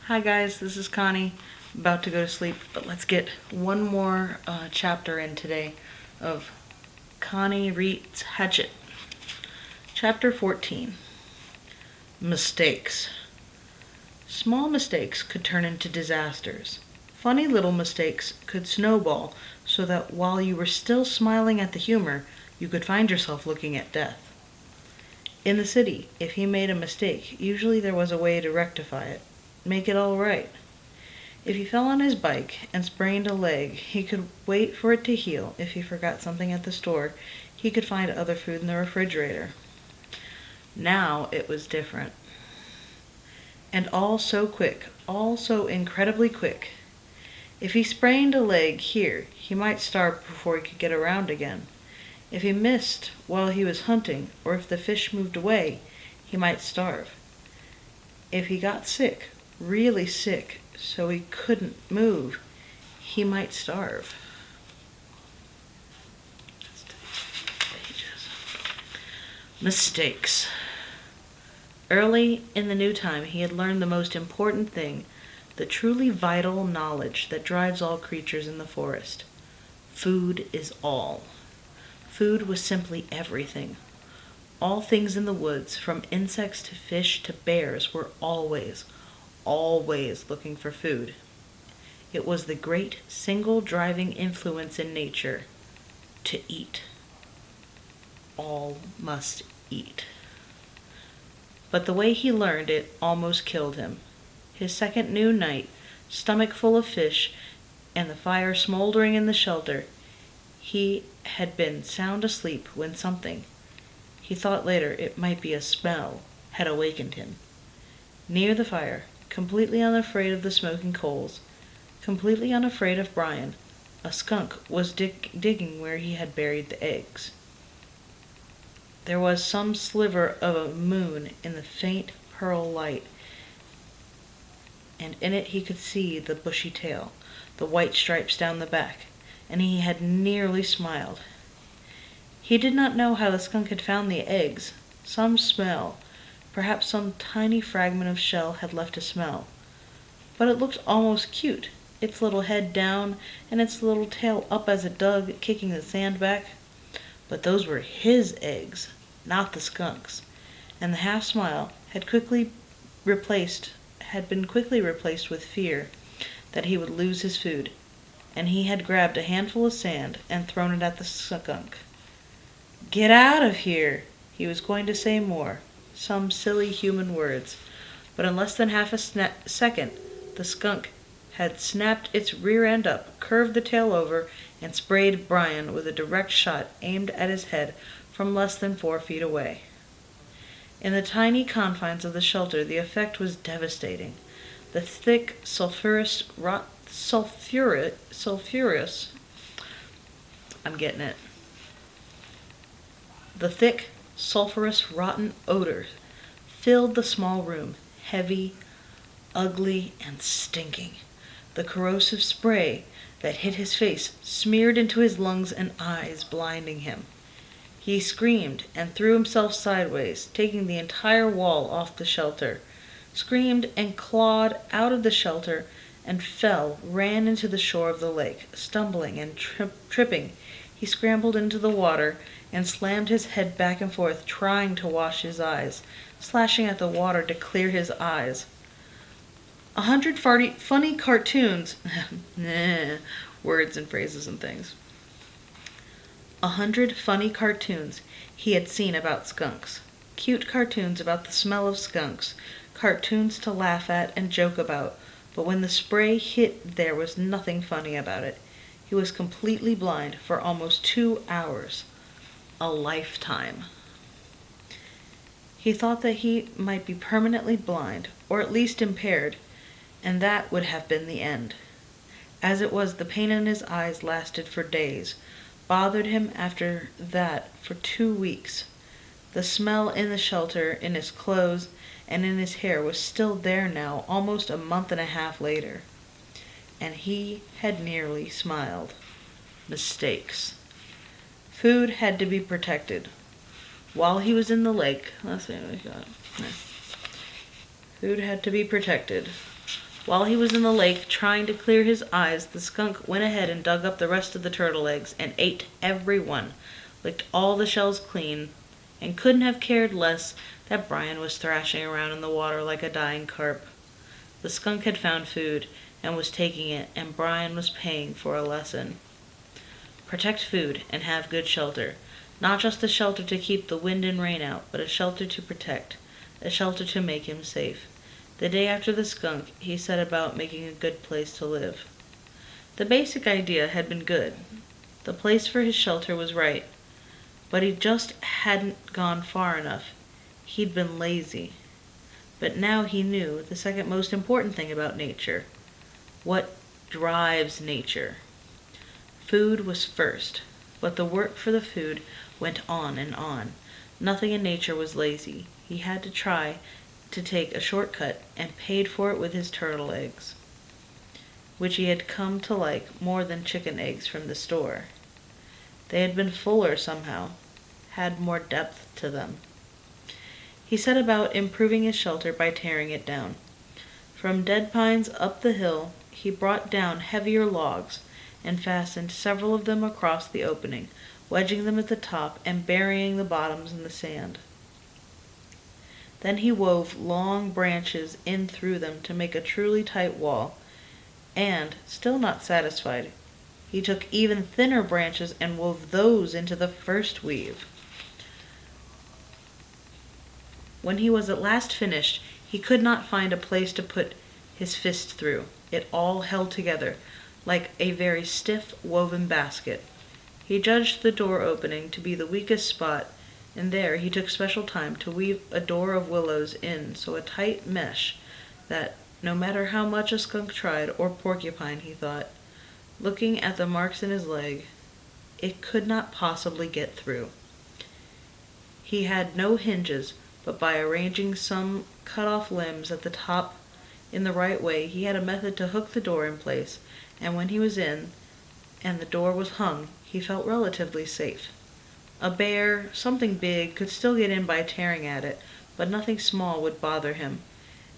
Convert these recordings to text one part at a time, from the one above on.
Hi guys, this is Connie. About to go to sleep, but let's get one more chapter in today of Connie reads Hatchet. Chapter 14. Mistakes. Small mistakes could turn into disasters. Funny little mistakes could snowball so that while you were still smiling at the humor, you could find yourself looking at death. In the city, if he made a mistake, usually there was a way to rectify it, make it all right. If he fell on his bike and sprained a leg, he could wait for it to heal. If he forgot something at the store, he could find other food in the refrigerator. Now it was different. And all so quick, all so incredibly quick. If he sprained a leg here, he might starve before he could get around again. If he missed while he was hunting, or if the fish moved away, he might starve. If he got sick, really sick, so he couldn't move, he might starve. Mistakes. Early in the new time, he had learned the most important thing, the truly vital knowledge that drives all creatures in the forest. Food is all. Food was simply everything. All things in the woods, from insects to fish to bears, were always looking for food. It was the great single driving influence in nature, to eat. All must eat. But the way he learned it almost killed him. His second noon night, stomach full of fish, and the fire smoldering in the shelter, he had been sound asleep when something, he thought later it might be a smell, had awakened him. Near the fire, completely unafraid of the smoking coals, completely unafraid of Brian, a skunk was digging where he had buried the eggs. There was some sliver of a moon in the faint pearl light, and in it he could see the bushy tail, the white stripes down the back, and he had nearly smiled. He did not know how the skunk had found the eggs. Some smell, perhaps some tiny fragment of shell had left a smell. But it looked almost cute, its little head down and its little tail up as it dug, kicking the sand back. But those were his eggs, not the skunk's, and the half-smile had been quickly replaced with fear that he would lose his food, and he had grabbed a handful of sand and thrown it at the skunk. "Get out of here!" He was going to say more, some silly human words, but in less than half a second, the skunk had snapped its rear end up, curved the tail over, and sprayed Brian with a direct shot aimed at his head from less than 4 feet away. In the tiny confines of the shelter, the effect was devastating. The thick, sulfurous, The thick, sulfurous, rotten odor filled the small room, heavy, ugly, and stinking. The corrosive spray that hit his face smeared into his lungs and eyes, blinding him. He screamed and threw himself sideways, taking the entire wall off the shelter, screamed and clawed out of the shelter, and ran into the shore of the lake. Stumbling and tripping, he scrambled into the water and slammed his head back and forth, trying to wash his eyes, slashing at the water to clear his eyes. 100 funny cartoons, words and phrases and things. 100 funny cartoons he had seen about skunks. Cute cartoons about the smell of skunks, cartoons to laugh at and joke about, but when the spray hit there was nothing funny about it. He was completely blind for almost 2 hours. A lifetime. He thought that he might be permanently blind, or at least impaired, and that would have been the end. As it was, the pain in his eyes lasted for days, bothered him after that for 2 weeks. The smell in the shelter, in his clothes, and in his hair was still there now, almost a month and a half later. And he had nearly smiled. Mistakes. Food had to be protected. While he was in the lake, let's see what we got. Food had to be protected. While he was in the lake trying to clear his eyes, the skunk went ahead and dug up the rest of the turtle eggs and ate every one, licked all the shells clean, and couldn't have cared less that Brian was thrashing around in the water like a dying carp. The skunk had found food and was taking it, and Brian was paying for a lesson. Protect food and have good shelter. Not just a shelter to keep the wind and rain out, but a shelter to protect, a shelter to make him safe. The day after the skunk, he set about making a good place to live. The basic idea had been good. The place for his shelter was right, but he just hadn't gone far enough. He'd been lazy. But now he knew the second most important thing about nature. What drives nature? Food was first, but the work for the food went on and on. Nothing in nature was lazy. He had to try to take a shortcut and paid for it with his turtle eggs, which he had come to like more than chicken eggs from the store. They had been fuller somehow, had more depth to them. He set about improving his shelter by tearing it down. From dead pines up the hill, he brought down heavier logs and fastened several of them across the opening, wedging them at the top and burying the bottoms in the sand. Then he wove long branches in through them to make a truly tight wall, and, still not satisfied, he took even thinner branches and wove those into the first weave. When he was at last finished, he could not find a place to put his fist through. It all held together, like a very stiff woven basket. He judged the door opening to be the weakest spot, and there he took special time to weave a door of willows in so a tight mesh that, no matter how much a skunk tried, or porcupine, he thought, looking at the marks in his leg, it could not possibly get through. He had no hinges, but by arranging some cut-off limbs at the top in the right way, he had a method to hook the door in place, and when he was in, and the door was hung, he felt relatively safe. A bear, something big, could still get in by tearing at it, but nothing small would bother him,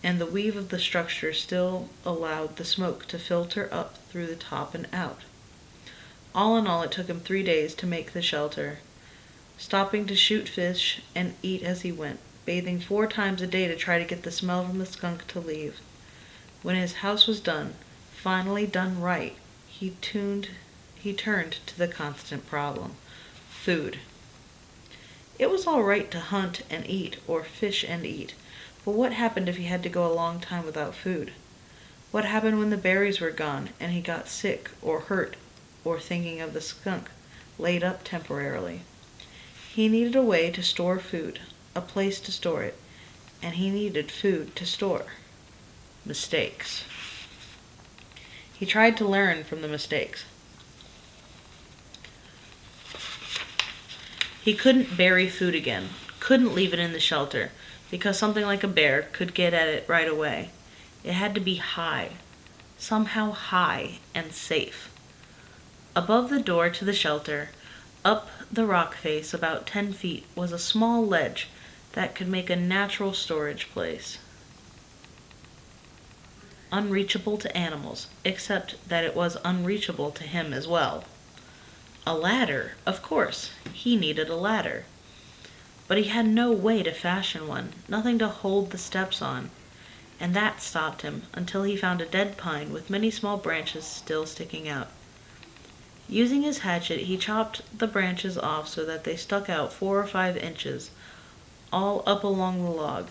and the weave of the structure still allowed the smoke to filter up through the top and out. All in all, it took him 3 days to make the shelter, stopping to shoot fish and eat as he went, bathing 4 times a day to try to get the smell from the skunk to leave. When his house was done, finally done right, he turned to the constant problem: food. It was all right to hunt and eat, or fish and eat, but what happened if he had to go a long time without food? What happened when the berries were gone and he got sick or hurt, or, thinking of the skunk, laid up temporarily? He needed a way to store food, a place to store it, and he needed food to store. Mistakes. He tried to learn from the mistakes. He couldn't bury food again, couldn't leave it in the shelter, because something like a bear could get at it right away. It had to be high, somehow high and safe. Above the door to the shelter, up the rock face about 10 feet, was a small ledge that could make a natural storage place. Unreachable to animals, except that it was unreachable to him as well. A ladder, of course. He needed a ladder. But he had no way to fashion one, nothing to hold the steps on, and that stopped him until he found a dead pine with many small branches still sticking out. Using his hatchet, he chopped the branches off so that they stuck out 4 or 5 inches, all up along the log.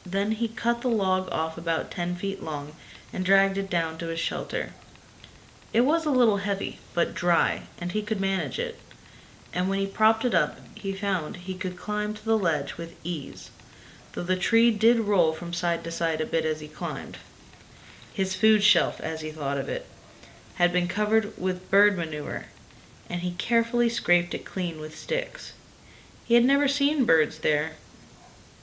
Then he cut the log off about 10 feet long and dragged it down to his shelter. It was a little heavy, but dry, and he could manage it. And when he propped it up, he found he could climb to the ledge with ease, though the tree did roll from side to side a bit as he climbed. His food shelf, as he thought of it, had been covered with bird manure, and he carefully scraped it clean with sticks. He had never seen birds there,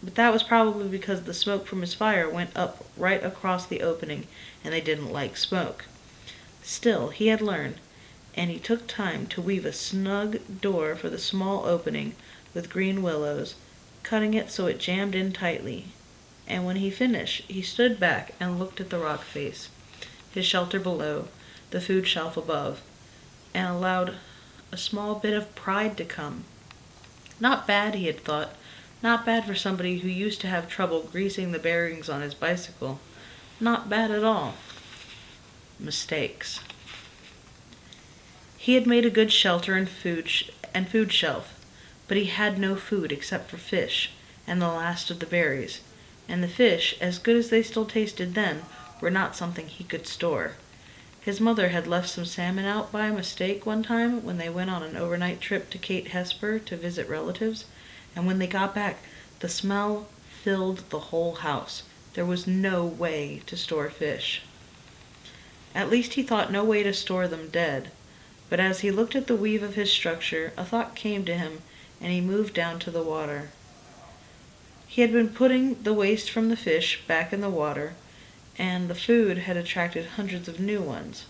but that was probably because the smoke from his fire went up right across the opening, and they didn't like smoke. Still, he had learned, and he took time to weave a snug door for the small opening with green willows, cutting it so it jammed in tightly. and when he finished, he stood back and looked at the rock face, his shelter below, the food shelf above, and allowed a small bit of pride to come. Not bad, he had thought. Not bad for somebody who used to have trouble greasing the bearings on his bicycle. Not bad at all. Mistakes. He had made a good shelter and food shelf, but he had no food except for fish and the last of the berries, and the fish, as good as they still tasted then, were not something he could store. His mother had left some salmon out by mistake one time when they went on an overnight trip to Cape Hesper to visit relatives, and when they got back, the smell filled the whole house. There was no way to store fish. At least he thought no way to store them dead. But as he looked at the weave of his structure, a thought came to him, and he moved down to the water. He had been putting the waste from the fish back in the water, and the food had attracted hundreds of new ones.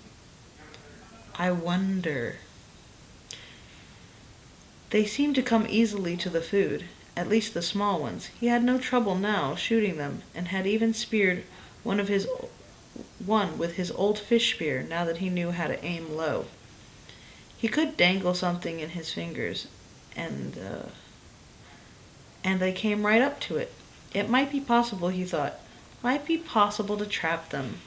I wonder. They seemed to come easily to the food, at least the small ones. He had no trouble now shooting them, and had even speared one with his old fish spear, now that he knew how to aim low. He could dangle something in his fingers, and they came right up to it. It might be possible, he thought. Might be possible to trap them.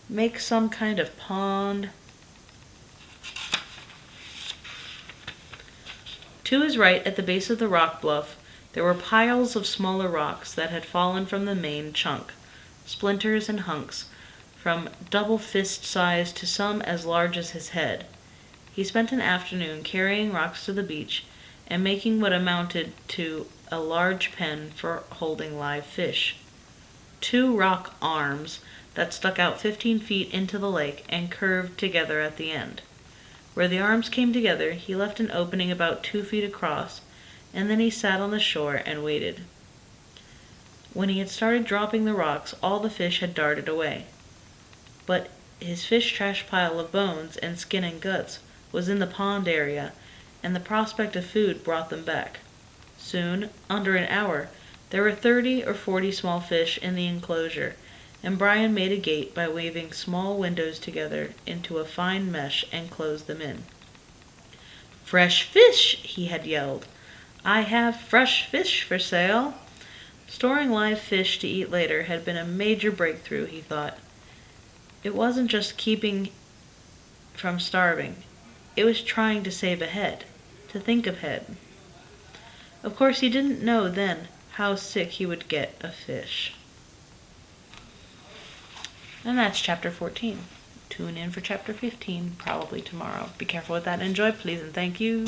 Make some kind of pond. To his right, at the base of the rock bluff, there were piles of smaller rocks that had fallen from the main chunk, splinters and hunks, from double fist size to some as large as his head. He spent an afternoon carrying rocks to the beach and making what amounted to a large pen for holding live fish. 2 rock arms that stuck out 15 feet into the lake and curved together at the end. Where the arms came together, he left an opening about 2 feet across, and then he sat on the shore and waited. When he had started dropping the rocks, all the fish had darted away. But his fish trash pile of bones and skin and guts was in the pond area, and the prospect of food brought them back. Soon, under an hour, there were 30 or 40 small fish in the enclosure, and Brian made a gate by weaving small windows together into a fine mesh and closed them in. "Fresh fish!" he had yelled. "I have fresh fish for sale!" Storing live fish to eat later had been a major breakthrough, he thought. It wasn't just keeping from starving. It was trying to save ahead, to think ahead. Of course, he didn't know then how sick he would get of fish. And that's chapter 14. Tune in for chapter 15, probably tomorrow. Be careful with that and enjoy, please, and thank you.